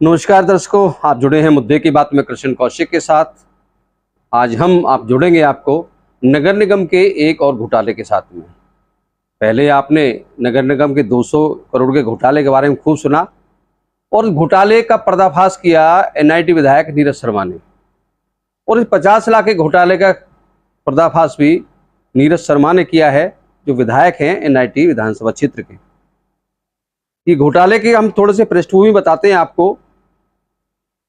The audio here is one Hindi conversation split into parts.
नमस्कार दर्शकों, आप जुड़े हैं मुद्दे की बात में कृष्ण कौशिक के साथ। आज आप जुड़ेंगे आपको नगर निगम के एक और घोटाले के साथ में। पहले आपने नगर निगम के 200 करोड़ के घोटाले के बारे में खूब सुना और इस घोटाले का पर्दाफाश किया एनआईटी विधायक नीरज शर्मा ने, और इस 50 लाख के घोटाले का पर्दाफाश भी नीरज शर्मा ने किया है, जो विधायक हैं एनआईटी विधानसभा क्षेत्र के। ये घोटाले के हम थोड़े से पृष्ठभूमि बताते हैं आपको।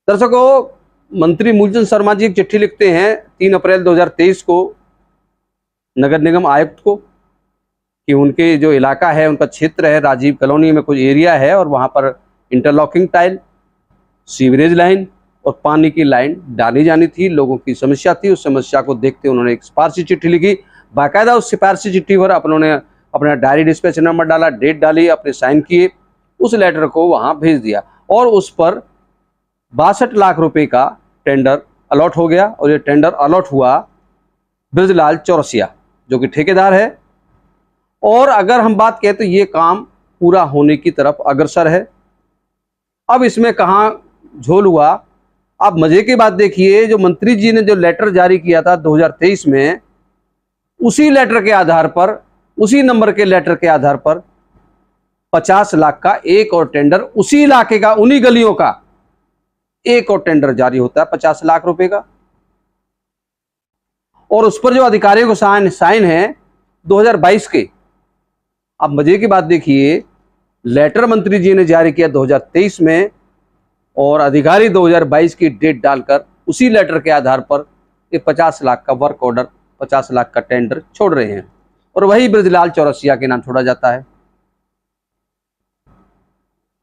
दर्शकों, मंत्री मूलचंद शर्मा जी एक चिट्ठी लिखते हैं 3 अप्रैल 2023 को नगर निगम आयुक्त को कि उनके जो इलाका है, उनका क्षेत्र है, राजीव कॉलोनी में कुछ एरिया है और वहां पर इंटरलॉकिंग टाइल, सीवरेज लाइन और पानी की लाइन डाली जानी थी। लोगों की समस्या थी, उस समस्या को देखते उन्होंने एक सिफारशी चिट्ठी लिखी। बाकायदा उस सिफारशी चिट्ठी पर उन्होंने अपना डायरी डिस्पैच नंबर डाला, डेट डाली, अपने साइन किए, उस लेटर को वहां भेज दिया और उस पर 62 लाख रुपए का टेंडर अलॉट हो गया। और ये टेंडर अलॉट हुआ ब्रजलाल चौरसिया, जो कि ठेकेदार है। और अगर हम बात कहें तो ये काम पूरा होने की तरफ अग्रसर है। अब इसमें कहाँ झोल हुआ, आप मजे की बात देखिए। जो मंत्री जी ने जो लेटर जारी किया था 2023 में, उसी लेटर के आधार पर, उसी नंबर के लेटर के आधार पर 50 लाख का एक और टेंडर, उसी इलाके का, उन्हीं गलियों का एक और टेंडर जारी होता है 50 लाख रुपए का। और उस पर जो अधिकारियों को साइन है 2022 के। अब मजे की बात देखिए, लेटर मंत्री जी ने जारी किया 2023 में और अधिकारी 2022 की डेट डालकर उसी लेटर के आधार पर ये 50 लाख का वर्क ऑर्डर, 50 लाख का टेंडर छोड़ रहे हैं और वही ब्रजलाल चौरसिया के नाम छोड़ा जाता है।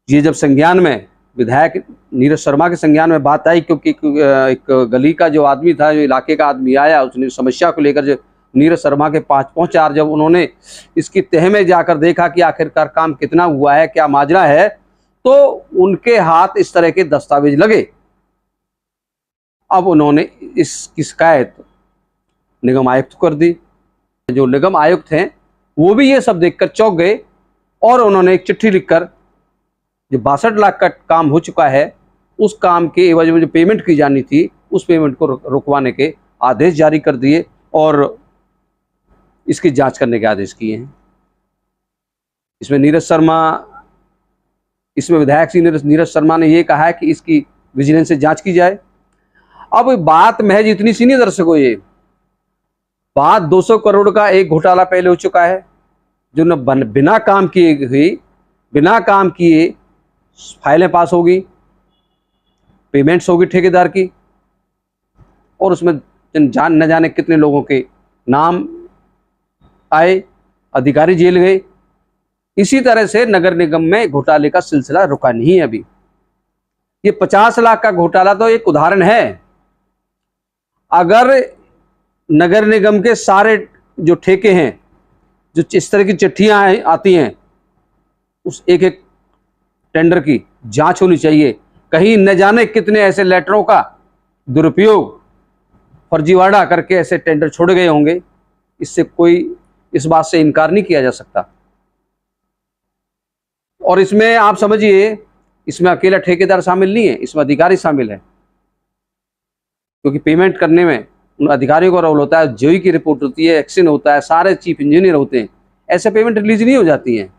ये जब संज्ञान में, विधायक नीरज शर्मा के संज्ञान में बात आई, क्योंकि एक गली का जो आदमी था, जो इलाके का आदमी आया, उसने समस्या को लेकर जो नीरज शर्मा के पास पहुंचा और जब उन्होंने इसकी तह में जाकर देखा कि आखिरकार काम कितना हुआ है, क्या माजरा है, तो उनके हाथ इस तरह के दस्तावेज लगे। अब उन्होंने इसकी शिकायत निगम आयुक्त को कर दी। जो निगम आयुक्त हैं वो भी ये सब देखकर चौंक गए और उन्होंने एक चिट्ठी लिखकर जो 62 लाख का काम हो चुका है, उस काम के एवज में जो पेमेंट की जानी थी, उस पेमेंट को रुकवाने के आदेश जारी कर दिए और इसकी जांच करने के आदेश किए हैं। इसमें विधायक श्री नीरज शर्मा ने ये कहा है कि इसकी विजिलेंस से जांच की जाए। अब बात महज इतनी सी नहीं दर्शकों, ये बात 200 करोड़ का एक घोटाला पहले हो चुका है, जो न बिना काम किए फाइलें पास होगी, पेमेंट्स होगी ठेकेदार की, और उसमें न जाने कितने लोगों के नाम आए, अधिकारी जेल गए। इसी तरह से नगर निगम में घोटाले का सिलसिला रुका नहीं है अभी। ये 50 लाख का घोटाला तो एक उदाहरण है। अगर नगर निगम के सारे जो ठेके हैं, जो इस तरह की चिट्ठियां आती हैं, उस एक एक टेंडर की जांच होनी चाहिए। कहीं न जाने कितने ऐसे लेटरों का दुरुपयोग, फर्जीवाड़ा करके ऐसे टेंडर छोड़ गए होंगे। इससे कोई इस बात से इनकार नहीं किया जा सकता। और इसमें आप समझिए, इसमें अकेला ठेकेदार शामिल नहीं है, इसमें अधिकारी शामिल है, क्योंकि पेमेंट करने में उन अधिकारियों का रोल होता है, जेई की रिपोर्ट होती है, एक्शन होता है, सारे चीफ इंजीनियर होते हैं। ऐसे पेमेंट रिलीज नहीं हो जाती है,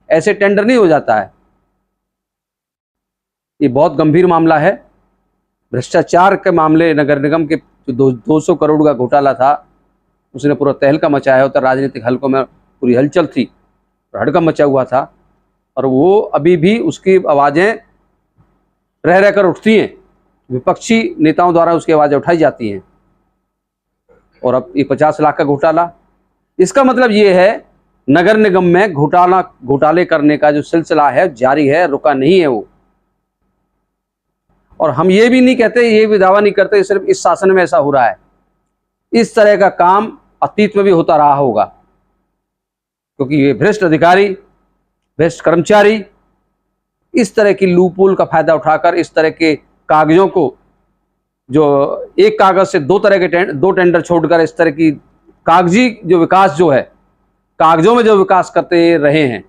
ऐसे टेंडर नहीं हो जाता है। ये बहुत गंभीर मामला है। भ्रष्टाचार के मामले, नगर निगम के जो 200 करोड़ का घोटाला था, उसने पूरा तहलका मचाया होता। राजनीतिक हलकों में पूरी हलचल थी, हड़कंप मचा हुआ था, और वो अभी भी उसकी आवाज़ें रह रहकर उठती हैं। विपक्षी नेताओं द्वारा उसकी आवाज़ें उठाई जाती हैं। और अब ये 50 लाख का घोटाला, इसका मतलब ये है नगर निगम में घोटाले करने का जो सिलसिला है जारी है, रुका नहीं है वो। और हम ये भी नहीं कहते, ये भी दावा नहीं करते सिर्फ इस शासन में ऐसा हो रहा है। इस तरह का काम अतीत में भी होता रहा होगा, क्योंकि ये भ्रष्ट अधिकारी, भ्रष्ट कर्मचारी इस तरह की लूपहोल का फायदा उठाकर इस तरह के कागजों को, जो एक कागज से दो टेंडर छोड़कर इस तरह की कागजी जो विकास जो है, कागजों में जो विकास करते रहे हैं।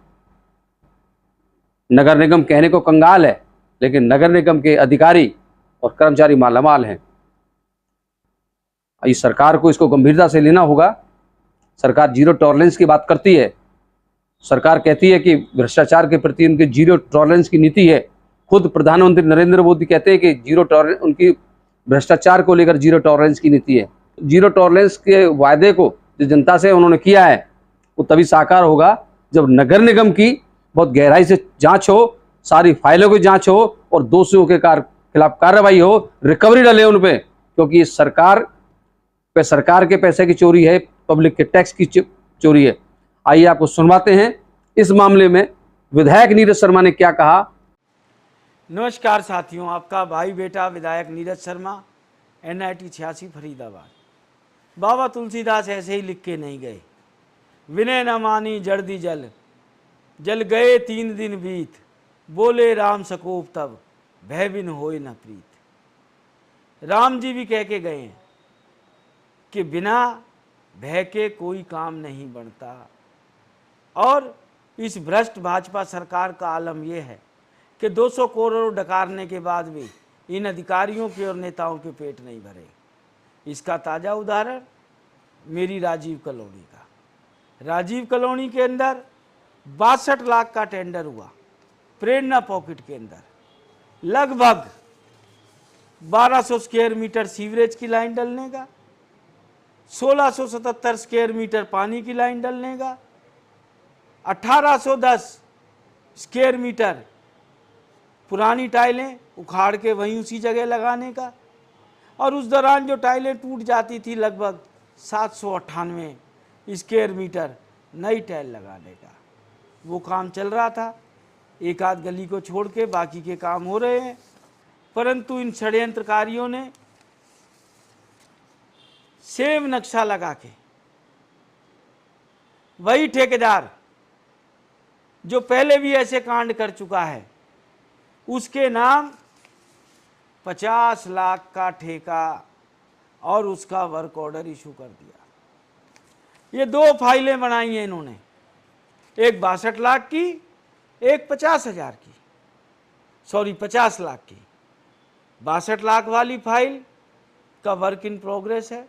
नगर निगम कहने को कंगाल है, लेकिन नगर निगम के अधिकारी और कर्मचारी मालामाल हैं। इस सरकार को इसको गंभीरता से लेना होगा। सरकार जीरो टॉलरेंस की बात करती है, सरकार कहती है कि भ्रष्टाचार के प्रति उनकी जीरो टॉलरेंस की नीति है। खुद प्रधानमंत्री नरेंद्र मोदी कहते हैं कि जीरो टॉलरेंस, उनकी भ्रष्टाचार को लेकर जीरो टॉलरेंस की नीति है। जीरो टॉलरेंस के वायदे को जो जनता से उन्होंने किया है वो तभी साकार होगा जब नगर निगम की बहुत गहराई से जांच हो, सारी फाइलों की जांच हो और दोषियों के खिलाफ कार्रवाई हो, रिकवरी डले उन पे, क्योंकि सरकार के पैसे की चोरी है, पब्लिक के टैक्स की चोरी है। आइए आपको सुनवाते हैं इस मामले में विधायक नीरज शर्मा ने क्या कहा। नमस्कार साथियों, आपका भाई बेटा विधायक नीरज शर्मा, NIT 86 फरीदाबाद। बाबा तुलसीदास ऐसे ही लिख के नहीं गए, विनय न मानी जड़ दी जल, जल गए 3 दिन बीत, बोले राम सकोप तब, भय बिन होए न प्रीत। राम जी भी कह के गए हैं कि बिना भय के कोई काम नहीं बनता। और इस भ्रष्ट भाजपा सरकार का आलम यह है कि 200 करोड़ डकारने के बाद भी इन अधिकारियों के और नेताओं के पेट नहीं भरे। इसका ताज़ा उदाहरण मेरी राजीव कॉलोनी का। राजीव कॉलोनी के अंदर 62 लाख का टेंडर हुआ, प्रेरणा पॉकेट के अंदर लगभग 1200 स्क्वायर मीटर सीवरेज की लाइन डलने का, 1677 स्क्वायर मीटर पानी की लाइन डलने का, 1810 स्क्वायर मीटर पुरानी टाइलें उखाड़ के वहीं उसी जगह लगाने का, और उस दौरान जो टाइलें टूट जाती थी लगभग 798 स्क्वायर मीटर नई टाइल लगाने का। वो काम चल रहा था, एक आध गली को छोड़ के बाकी के काम हो रहे हैं। परंतु इन षड्यंत्रकारियों ने सेम नक्शा लगा के वही ठेकेदार जो पहले भी ऐसे कांड कर चुका है उसके नाम 50 लाख का ठेका और उसका वर्क ऑर्डर इशू कर दिया। ये 2 फाइलें बनाई हैं इन्होंने, एक 62 लाख की, एक 50,000 की, 50 लाख की। 62 लाख वाली फाइल का वर्क इन प्रोग्रेस है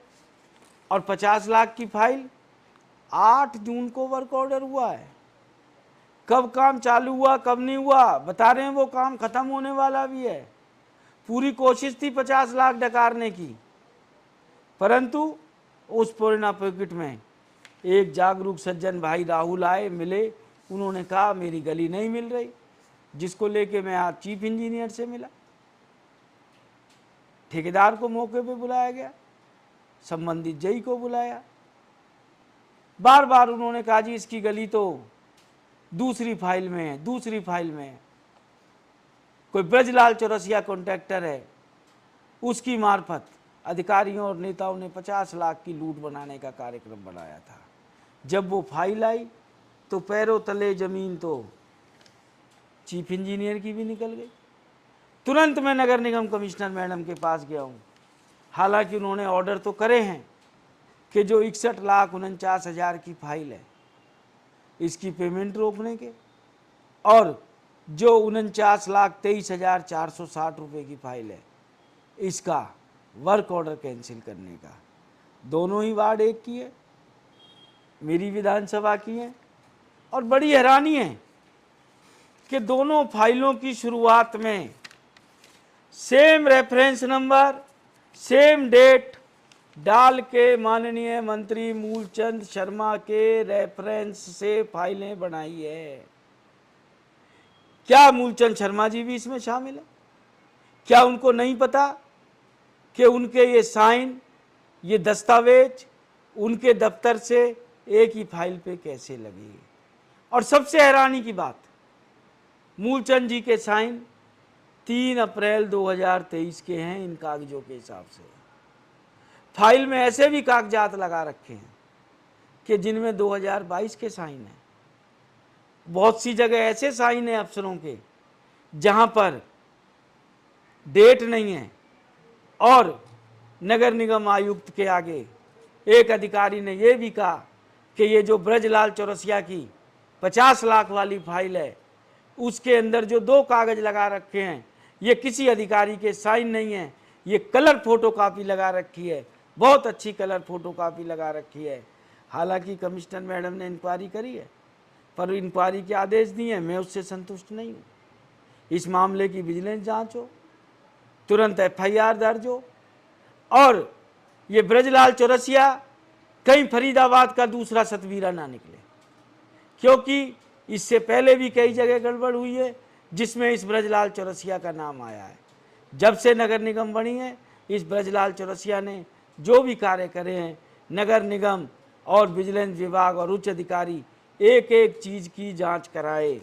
और 50 लाख की फाइल 8 जून को वर्क ऑर्डर हुआ है। कब काम चालू हुआ कब नहीं हुआ बता रहे हैं, वो काम खत्म होने वाला भी है। पूरी कोशिश थी 50 लाख डकारने की, परंतु उस प्रेरणा पॉकेट में एक जागरूक सज्जन भाई राहुल आए, मिले, उन्होंने कहा मेरी गली नहीं मिल रही, जिसको लेके मैं आज चीफ इंजीनियर से मिला। ठेकेदार को मौके पे बुलाया गया, संबंधित जई को बुलाया, बार बार उन्होंने कहा जी इसकी गली तो दूसरी फाइल में है, दूसरी फाइल में है। कोई ब्रजलाल चौरसिया कॉन्ट्रैक्टर है, उसकी मार्फत अधिकारियों और नेताओं ने 50 लाख की लूट बनाने का कार्यक्रम बनाया था। जब वो फाइल आई तो पैरों तले जमीन तो चीफ इंजीनियर की भी निकल गई। तुरंत मैं नगर निगम कमिश्नर मैडम के पास गया हूँ। हालांकि उन्होंने ऑर्डर तो करे हैं कि जो 61,49,000 की फाइल है इसकी पेमेंट रोकने के, और जो 49,23,460 रुपये की फाइल है इसका वर्क ऑर्डर कैंसिल करने का। दोनों ही वार्ड एक की है, मेरी विधानसभा की है। और बड़ी हैरानी है कि दोनों फाइलों की शुरुआत में same reference number, same date डाल के माननीय मंत्री मूलचंद शर्मा के रेफरेंस से फाइलें बनाई है। क्या मूलचंद शर्मा जी भी इसमें शामिल है? क्या उनको नहीं पता कि उनके ये साइन, ये दस्तावेज उनके दफ्तर से एक ही फाइल पे कैसे लगे? और सबसे हैरानी की बात, मूलचंद जी के साइन 3 अप्रैल 2023 के हैं इन कागजों के हिसाब से। फाइल में ऐसे भी कागजात लगा रखे हैं कि जिनमें 2022 के साइन हैं। बहुत सी जगह ऐसे साइन हैं अफसरों के जहां पर डेट नहीं है। और नगर निगम आयुक्त के आगे एक अधिकारी ने यह भी कहा कि ये जो ब्रजलाल चौरसिया की 50 लाख वाली फाइल है उसके अंदर जो 2 कागज लगा रखे हैं ये किसी अधिकारी के साइन नहीं है, ये कलर फोटोकॉपी लगा रखी है, बहुत अच्छी कलर फोटोकॉपी लगा रखी है। हालांकि कमिश्नर मैडम ने इंक्वायरी करी है, पर इंक्वायरी के आदेश दिए हैं, मैं उससे संतुष्ट नहीं हूँ। इस मामले की विजिलेंस जांच हो, तुरंत FIR दर्ज हो, और ये ब्रजलाल चौरसिया कहीं फरीदाबाद का दूसरा सतवीरा ना निकले, क्योंकि इससे पहले भी कई जगह गड़बड़ हुई है जिसमें इस ब्रजलाल चौरसिया का नाम आया है। जब से नगर निगम बनी है, इस ब्रजलाल चौरसिया ने जो भी कार्य करे हैं, नगर निगम और विजिलेंस विभाग और उच्च अधिकारी एक एक चीज़ की जांच कराए।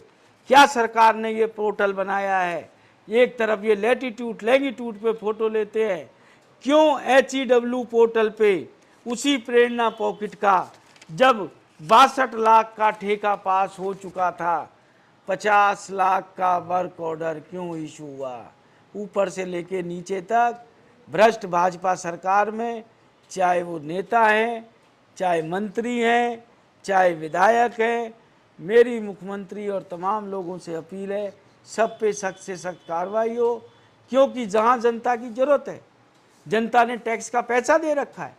क्या सरकार ने ये पोर्टल बनाया है, एक तरफ ये लैटिट्यूड लैंगिट्यूड पे फोटो लेते हैं, क्यों HEW पोर्टल पे उसी प्रेरणा पॉकेट का जब 62 लाख का ठेका पास हो चुका था, 50 लाख का वर्क ऑर्डर क्यों इशू हुआ? ऊपर से लेके नीचे तक भ्रष्ट भाजपा सरकार में, चाहे वो नेता हैं, चाहे मंत्री हैं, चाहे विधायक हैं, मेरी मुख्यमंत्री और तमाम लोगों से अपील है, सब पे सख्त से सख्त कार्रवाई हो, क्योंकि जहां जनता की ज़रूरत है, जनता ने टैक्स का पैसा दे रखा है,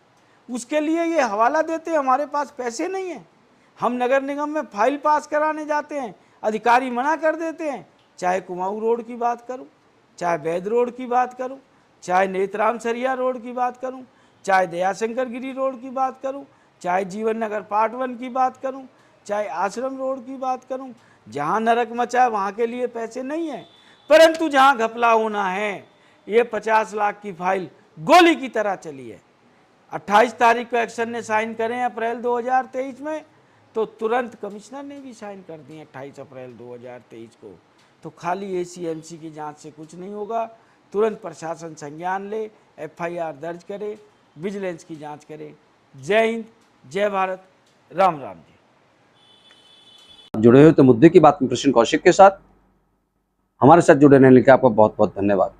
उसके लिए ये हवाला देते हैं, हमारे पास पैसे नहीं हैं। हम नगर निगम में फाइल पास कराने जाते हैं, अधिकारी मना कर देते हैं। चाहे कुमाऊं रोड की बात करूं, चाहे वैद रोड की बात करूं, चाहे नेत्राम सरिया रोड की बात करूं, चाहे दयाशंकर गिरी रोड की बात करूं, चाहे जीवन नगर पार्ट 1 की बात करूं, चाहे आश्रम रोड की बात करूं, जहां नरक मचा है वहां के लिए पैसे नहीं है। परंतु जहां घपला होना है, ये 50 लाख की फाइल गोली की तरह चली है। 28 तारीख को एक्शन ने साइन करे अप्रैल 2023 में, तो तुरंत कमिश्नर ने भी साइन कर दिए 28 अप्रैल 2023 को। तो खाली ACMC की जांच से कुछ नहीं होगा, तुरंत प्रशासन संज्ञान ले, FIR दर्ज करे, विजिलेंस की जांच करे। जय हिंद, जय भारत, राम राम जी। जुड़े हुए तो मुद्दे की बात में प्रश्न कौशिक के साथ, हमारे साथ जुड़े रहने के लिए आपका बहुत बहुत धन्यवाद।